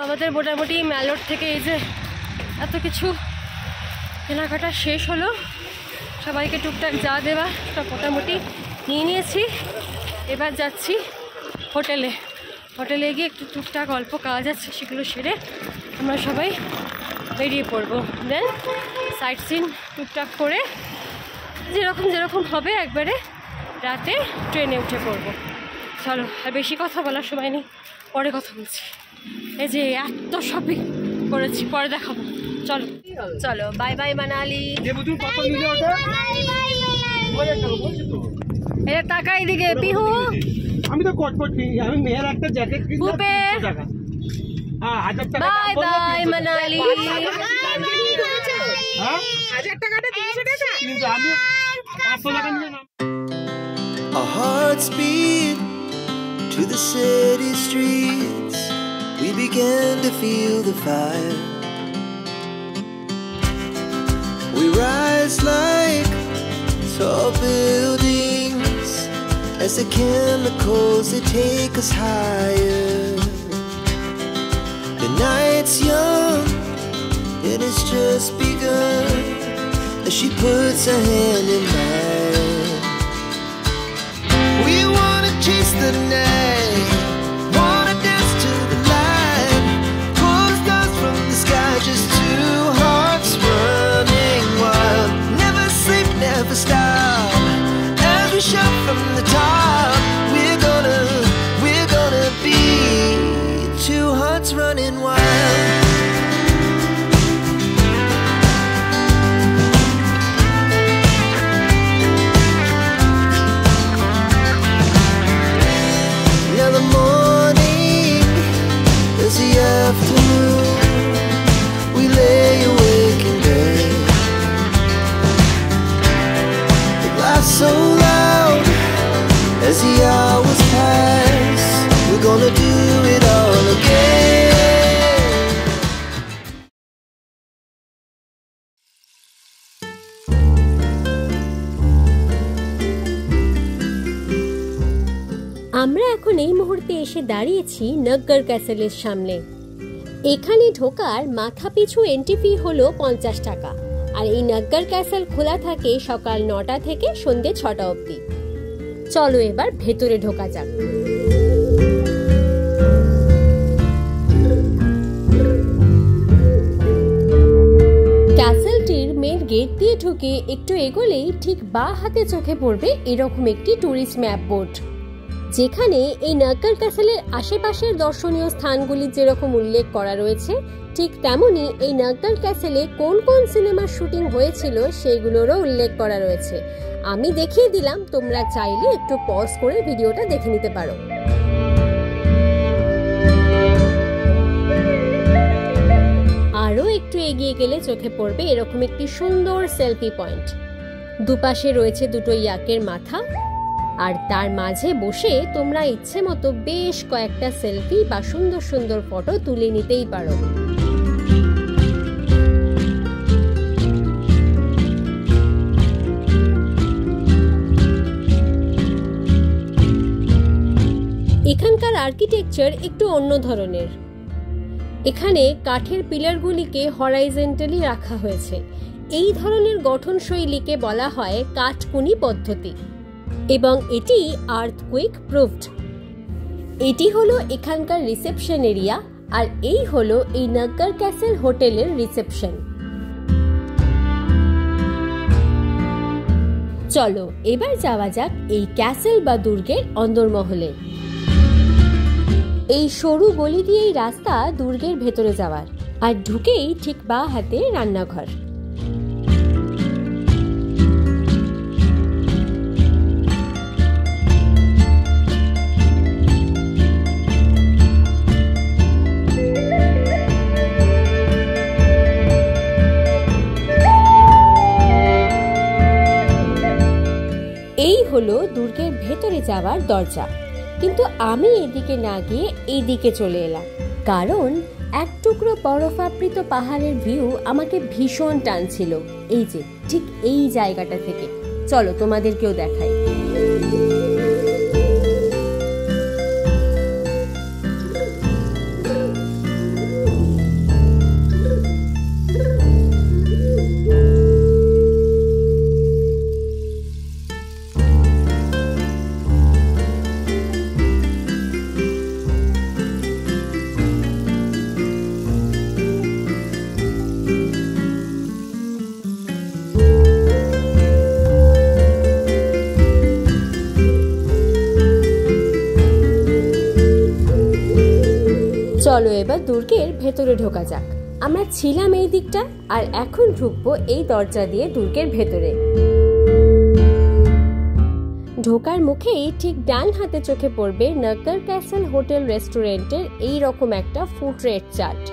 আমাদের মোটামুটি ম্যালোর থেকে এই যে এত কিছু কেনাকাটা শেষ হলো, সবাইকে টুকটাক যা দেওয়া সব মোটামুটি নিয়ে নিয়েছি। এবার যাচ্ছি হোটেলে। হোটেলে গিয়ে একটু টুকটাক অল্প কাজ আছে, সেগুলো সেরে আমরা সবাই বেরিয়ে পড়বো। দেন সাইট সিন টুকটাক করে যেরকম হবে একবারে রাতে ট্রেনে উঠে পড়বো। চলো, আর বেশি কথা বলার সময় নেই, পরে কথা বলছি। এই যে এত শপিং করেছি, পরে দেখাবো। চলো চলো, বাই বাই মানালি। এটা তাকাই দিকে পিহু, আমি তো কটকট কিনি, আমি মেয়ের একটা জ্যাকেট কিনবো 300 টাকা। হ্যাঁ 1000 টাকা। Bye bye Manali. হ্যাঁ 1000 টাকাটা 300 টাকা, কিন্তু আমি 500 টাকা নিয়ে নাম। Our hearts beat to the city streets. We began to feel the fire. We rise like tall buildings as the chemicals they take us higher. The night's young and it's just begun as she puts her hand in mine. We wanna chase the night, wanna dance to the light, pull the stars from the sky, just two hearts running wild. Never sleep, never stop, as we shout from the top. We're gonna be two hearts running wild. Now the morning is the afternoon. We lay awake in bed. The laughs so loud as the hours pass. We're gonna do it all again. আমরা এখন এই মুহূর্তে এসে দাঁড়িয়েছি নগ্গর ক্যাসেলের সামনে। এখানে ঢোকার মাথা পিছু এন্ট্রি ফি হলো 50 টাকা। আর এই নগ্গর ক্যাসেল খোলা থাকে সকাল 9টা থেকে সন্ধ্যে 6টা অবধি। চলো এবার ভেতরে ঢোকা যাক। ক্যাসেলটির মেন গেট দিয়ে ঢুকে একটু এগোলেই ঠিক বাঁ হাতে চোখে পড়বে এরকম একটি ট্যুরিস্ট ম্যাপ বোর্ড, যেখানে এই নগ্গর ক্যাসেলের আশেপাশের দর্শনীয় স্থানগুলি যেরকম উল্লেখ করা রয়েছে, ঠিক তেমনি এই নগ্গর ক্যাসেলে কোন কোন সিনেমার শুটিং হয়েছিল সেগুলোরও উল্লেখ করা রয়েছে। আমি দেখিয়ে দিলাম, তোমরা চাইলে একটু পজ করে ভিডিওটা দেখে নিতে পারো। আরও একটু এগিয়ে গেলে চোখে পড়বে এরকম একটি সুন্দর সেলফি পয়েন্ট। দুপাশে রয়েছে দুটো ইয়াকের মাথা, আর তার মাঝে বসে তোমরা ইচ্ছে মতো বেশ কয়েকটা সেলফি বা সুন্দর সুন্দর ফটো তুলে নিতেই পারো। এখানকার আর্কিটেকচার একটু অন্য ধরনের। এখানে কাঠের পিলারগুলিকে হরাইজন্টালি রাখা হয়েছে। এই ধরনের গঠনশৈলীকে বলা হয় কাঠকুনি পদ্ধতি, এবং এটি আর্থকুইক প্রুফড। এটি হলো এখানকার রিসেপশন এরিয়া, আর এই হলো এই নগ্গর ক্যাসেল হোটেলের রিসেপশন। চলো এবার যাওয়া যাক এই ক্যাসেল বা দুর্গের অন্দরমহলে। এই সরু গলি দিয়েই রাস্তা দুর্গের ভেতরে যাওয়ার, আর ঢুকেই ঠিক বাঁ হাতে রান্নাঘর। এই হলো দুর্গের ভেতরে যাওয়ার দরজা, কিন্তু আমি এদিকে না গিয়ে এইদিকে চলে এলাম, কারণ এক টুকরো বরফাবৃত পাহাড়ের ভিউ আমাকে ভীষণ টানছিল। এই যে ঠিক এই জায়গাটা থেকে, চলো তোমাদেরকেও দেখাই। চলো এবার দুর্গের ভেতরে ঢোকা যাক। আমরা ছিলাম এই দিকটা, আর এখন ঢুকবো এই দরজা দিয়ে দুর্গের ভেতরে। ঢোকার মুখেই ঠিক ডান হাতে চোখে পড়বে নাগর ক্যাসেল হোটেল রেস্টুরেন্টের এই রকম একটা ফুড রেট চার্ট।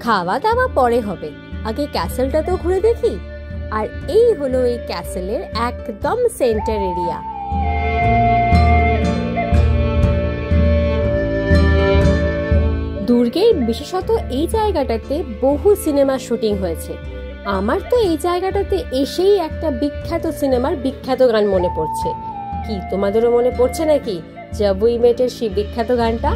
খাওয়া দাওয়া পরে হবে, আগে ক্যাসেলটা তো ঘুরে দেখি। আর এই হলো এই ক্যাসেলের একদম সেন্টার এরিয়া। দুর্গের বিশেষত এই জায়গাটাতে বহু সিনেমা শুটিং হয়েছে। আমার তো এই জায়গাটাতে এসেই একটা বিখ্যাত সিনেমার বিখ্যাত গান মনে পড়ছে। কি তোমাদেরও মনে পড়ছে নাকি জব উই মেটের সেই বিখ্যাত গানটা?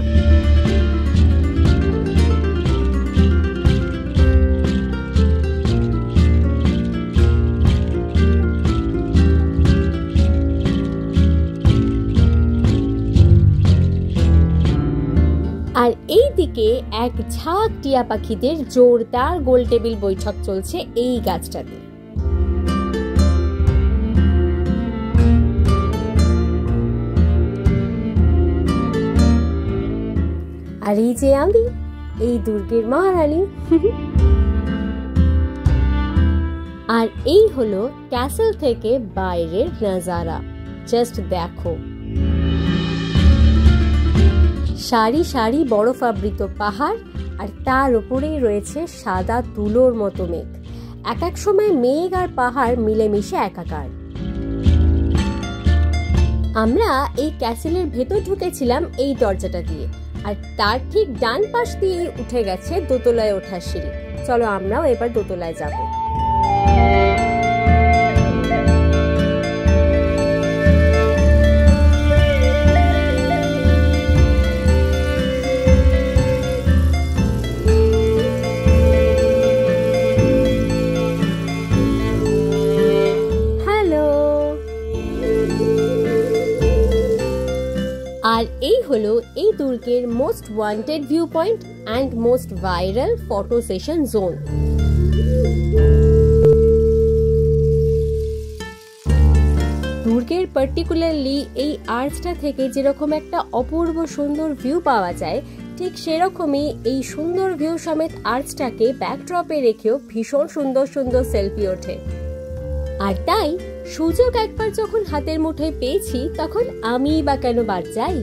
আর এই দিকে এক ঝাঁক টিয়া পাখিদের জোরদার গোল টেবিল বৈঠক চলছে এই গাছটাতে। আর এই যে আমি, এই দুর্গের মহারানী। আর এই হলো ক্যাসেল থেকে বাইরের নাজারা। জাস্ট দেখো, সারি সারি বরফাবৃত পাহাড়, আর তার উপরেই রয়েছে সাদা তুলোর মতো মেঘ। এক এক সময় মেঘ আর পাহাড় মিলেমিশে একাকার। আমরা এই ক্যাসেলের ভেতর ঢুকেছিলাম এই দরজাটা দিয়ে, আর তার ঠিক ডান পাশ দিয়ে উঠে গেছে দোতলায় ওঠার সিঁড়ি। চলো আমরাও এবার দোতলায় যাব। আর এই হলো এই দুর্গের most wanted view point and most viral photo session zone. দুর্গের পার্টিকুলারলি এই আর্চটা থেকে যেরকম একটা অপূর্ব সুন্দর ভিউ পাওয়া যায়, ঠিক সেরকমই এই সুন্দর ভিউ সমেত আর্চটাকে ব্যাকড্রপে রেখেও ভীষণ সুন্দর সুন্দর সেলফি ওঠে। আর তাই সুযোগ একবার যখন হাতের মুঠোয় পেয়েছি, তখন আমি বা কেন বাদ যাই।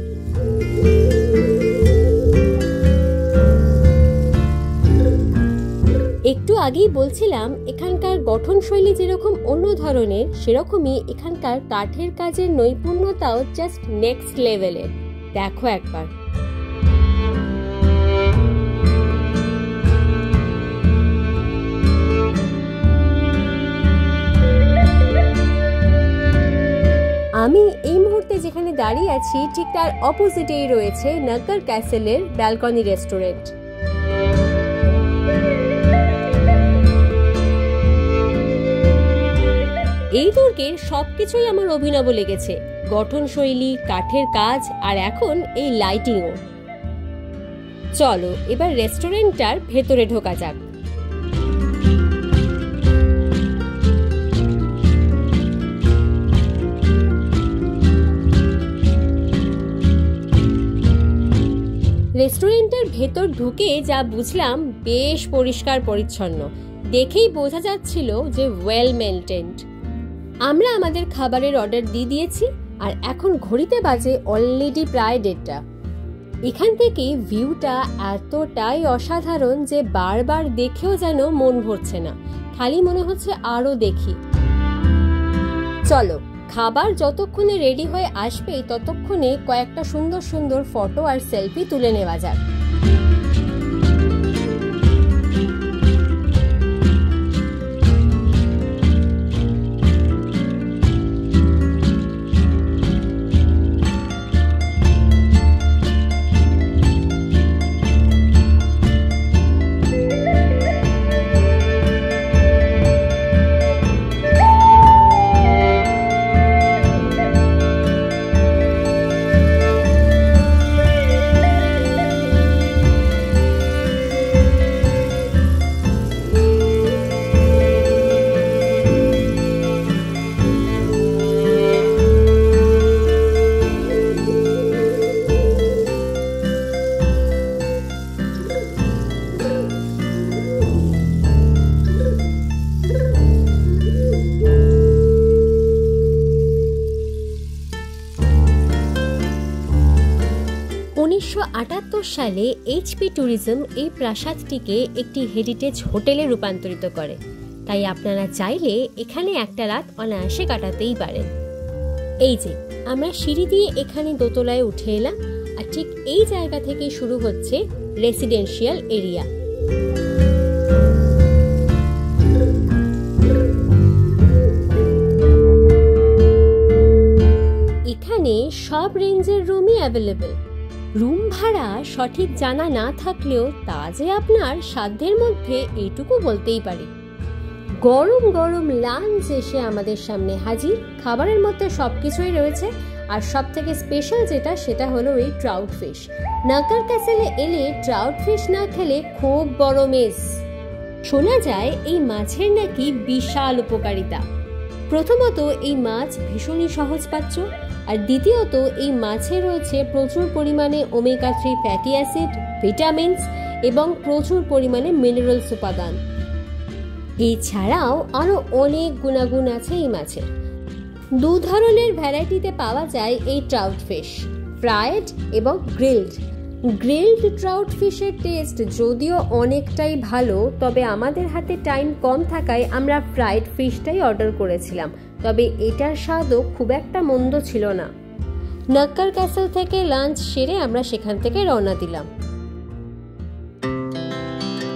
একটু আগেই বলছিলাম এখানকার গঠনশৈলী যেরকম অন্য ধরনের, সেরকমই এখানকার কাঠের কাজের নৈপুণ্যতাও জাস্ট নেক্সট লেভেলের। দেখো একবার। আমি এই মুহূর্তে যেখানে দাঁড়িয়ে আছি, ঠিক তার অপোজিটেই রয়েছে নাগর ক্যাসেলের ব্যালকনি রেস্টুরেন্ট। এই দুর্গের সবকিছুই আমার অভিনব লেগেছে, গঠনশৈলী, কাঠের কাজ, আর এখন এই লাইটিংও। চলো এবার রেস্টুরেন্টটার ভেতরে ঢোকা যাক। রেস্টুরেন্টের ভেতর ঢুকে যা বুঝলাম, বেশ পরিষ্কার পরিচ্ছন্ন, দেখেই বোঝা যাচ্ছিল যে ওয়েল মেইনটেইনড। আমরা আমাদের খাবারের অর্ডার দিয়ে দিয়েছি, আর এখন ঘড়িতে বাজে অলরেডি প্রায় 1:30। এখান থেকে ভিউটা এতটাই অসাধারণ যে বারবার দেখেও যেন মন ভরছে না, খালি মনে হচ্ছে আরো দেখি। চলো, খাবার যতক্ষণে রেডি হয়ে আসবে ততক্ষণে কয়েকটা সুন্দর সুন্দর ফটো আর সেলফি তুলে নেওয়া যাক। 1978 সালে এইচপি ট্যুরিজম এই প্রাসাদটিকে একটি হেরিটেজ হোটেলে রূপান্তরিত করে, তাই আপনারা চাইলে এখানে একটা রাত অনায়াসে কাটাতেই পারেন। এই যে আমরা সিঁড়ি দিয়ে এখানে দোতলায় উঠে এলাম, আর ঠিক এই জায়গা থেকে শুরু হচ্ছে রেসিডেন্সিয়াল এরিয়া। এখানে সব রেঞ্জের রুমই অ্যাভেলেবেল। রুম ভাড়া সঠিক জানা না থাকলেও তা যে আপনার সাধ্যের মধ্যে এইটুকু বলতেই পারি। গরম গরম লাঞ্চ এসে আমাদের সামনে হাজির। খাবারের মধ্যে সবকিছুই রয়েছে, আর সব থেকে স্পেশাল যেটা সেটা হলো এই ট্রাউট ফিশ। নাকার ক্যাসেলে এলে ট্রাউট ফিশ না খেলে খুব বড় মিস। শোনা যায় এই মাছের নাকি বিশাল উপকারিতা। প্রথমত এই মাছ ভীষণই সহজপাচ্য, আর দ্বিতীয়ত এই মাছে রয়েছে প্রচুর পরিমাণে ওমেগা 3 ফ্যাটি অ্যাসিড, ভিটামিনস এবং প্রচুর পরিমাণে মিনারেলস উপাদান। এছাড়াও আরও অনেক গুণাগুণ আছে এই মাছের। দু ধরনের ভ্যারাইটিতে পাওয়া যায় এই ট্রাউট ফিশ, ফ্রাইড এবং গ্রিলড। গ্রিলড ট্রাউট ফিশের টেস্ট যদিও অনেকটাই ভালো, তবে আমাদের হাতে টাইম কম থাকায় আমরা ফ্রাইড ফিশটাই অর্ডার করেছিলাম, তবে এটার স্বাদও খুব একটা মন্দ ছিল না। নাক্কার ক্যাসেল থেকে লাঞ্চ সেরে আমরা সেখান থেকে রওনা দিলাম।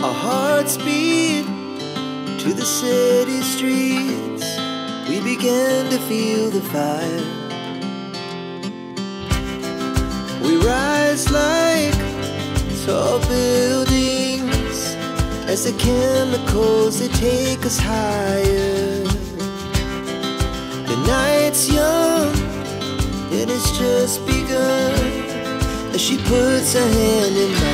Our hearts beat to the city streets. We began to feel the fire. We rise like tall buildings as the chemicals they take us higher. The night's young and it's just begun as she puts her hand in mine.